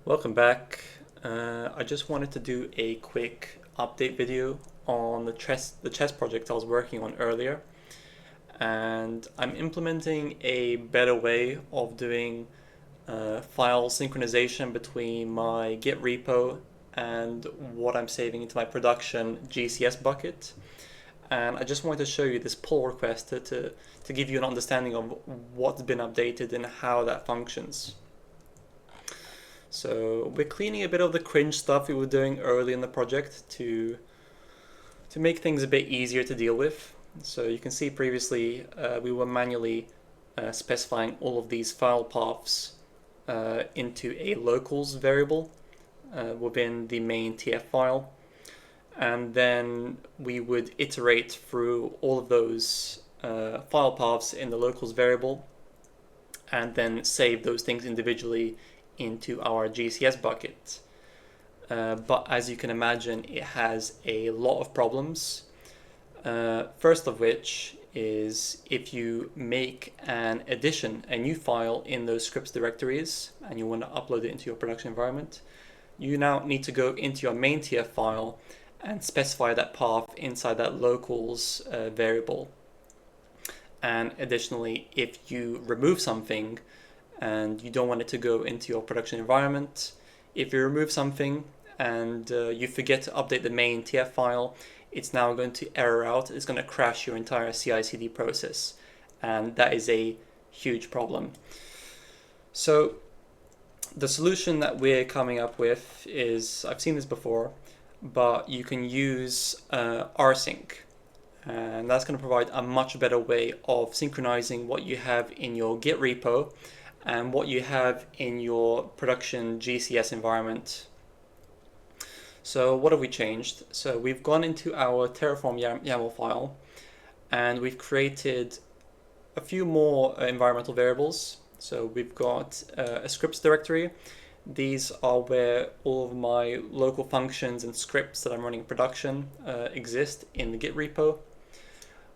Welcome back. I just wanted to do a quick update video on the chess project I was working on earlier, and I'm implementing a better way of doing file synchronization between my Git repo and what I'm saving into my production GCS bucket. And I just wanted to show you this pull request to give you an understanding of what's been updated and how that functions. So we're cleaning a bit of the cringe stuff we were doing early in the project to make things a bit easier to deal with. So you can see previously we were manually specifying all of these file paths into a locals variable within the main TF file. And then we would iterate through all of those file paths in the locals variable and then save those things individually into our GCS bucket. But as you can imagine, it has a lot of problems. First of which is if you make an addition, a new file in those scripts directories, and you want to upload it into your production environment, you now need to go into your main TF file and specify that path inside that locals variable. And additionally, if you remove something and you don't want it to go into your production environment, if you remove something and you forget to update the main TF file, it's now going to error out. It's going to crash your entire CI/CD process, and that is a huge problem. So the solution that we're coming up with is, I've seen this before, but you can use rsync, and that's going to provide a much better way of synchronizing what you have in your Git repo and what you have in your production GCS environment. So what have we changed? So we've gone into our Terraform YAML file and we've created a few more environmental variables. So we've got a scripts directory. These are where all of my local functions and scripts that I'm running in production exist in the Git repo.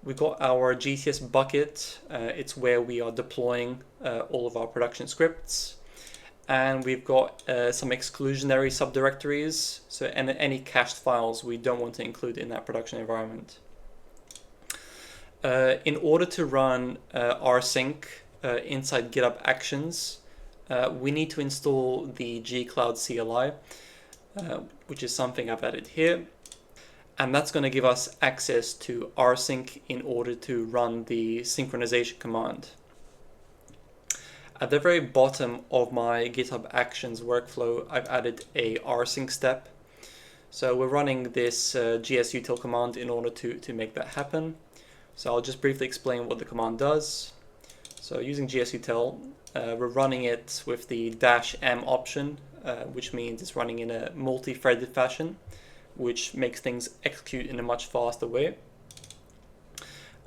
We've got our GCS bucket. It's where we are deploying all of our production scripts. And we've got some exclusionary subdirectories, so any cached files we don't want to include in that production environment. In order to run rsync inside Github Actions, we need to install the gcloud CLI, which is something I've added here. And that's going to give us access to rsync in order to run the synchronization command. At the very bottom of my GitHub Actions workflow, I've added a rsync step. So we're running this gsutil command in order to make that happen. So I'll just briefly explain what the command does. So using gsutil, we're running it with the -m option, which means it's running in a multi-threaded fashion, which makes things execute in a much faster way.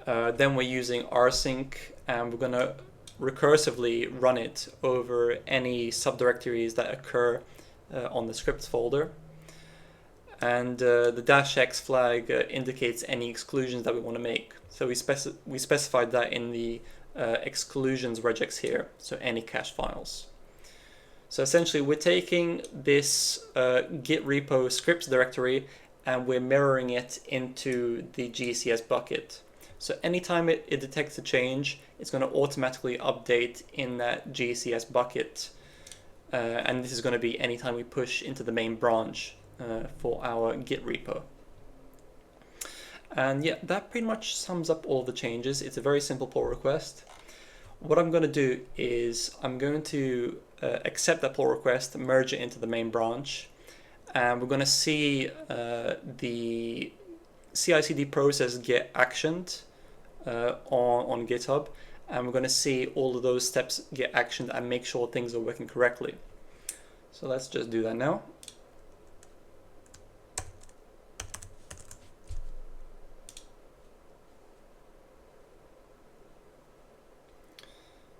Then we're using rsync, and we're going to recursively run it over any subdirectories that occur on the scripts folder. And the -x flag indicates any exclusions that we want to make. So we specified that in the exclusions regex here, so any cache files. So essentially we're taking this Git repo scripts directory and we're mirroring it into the GCS bucket. So anytime it detects a change, it's going to automatically update in that GCS bucket. And this is going to be anytime we push into the main branch for our Git repo. And yeah, that pretty much sums up all the changes. It's a very simple pull request. What I'm going to do is I'm going to accept that pull request, merge it into the main branch, and we're going to see the CI/CD process get actioned on GitHub, and we're going to see all of those steps get actioned and make sure things are working correctly. So let's just do that now.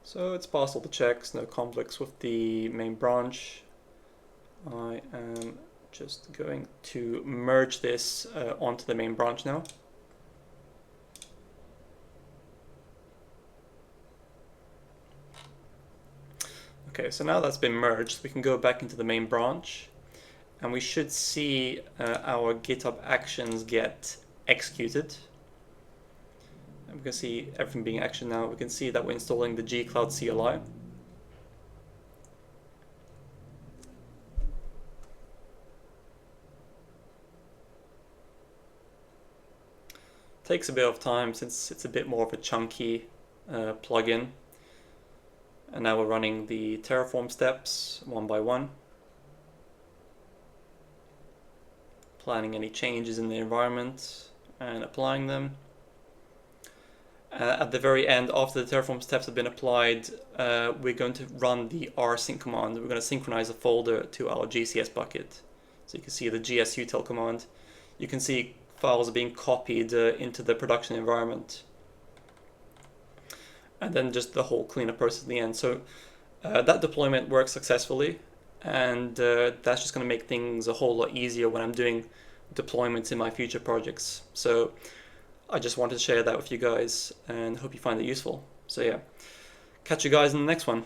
So it's passed all the checks, no conflicts with the main branch. I am just going to merge this onto the main branch now. Okay, so now that's been merged, we can go back into the main branch, and we should see our GitHub Actions get executed. And we can see everything being actioned now. We can see that we're installing the gcloud CLI. Takes a bit of time since it's a bit more of a chunky plugin. And now we're running the Terraform steps one by one. Planning any changes in the environment and applying them. At the very end, after the Terraform steps have been applied, we're going to run the rsync command. We're going to synchronize a folder to our GCS bucket. So you can see the gsutil command. You can see files are being copied into the production environment. And then just the whole cleanup process at the end. So that deployment works successfully, and that's just going to make things a whole lot easier when I'm doing deployments in my future projects. So I just wanted to share that with you guys and hope you find it useful. So yeah, catch you guys in the next one.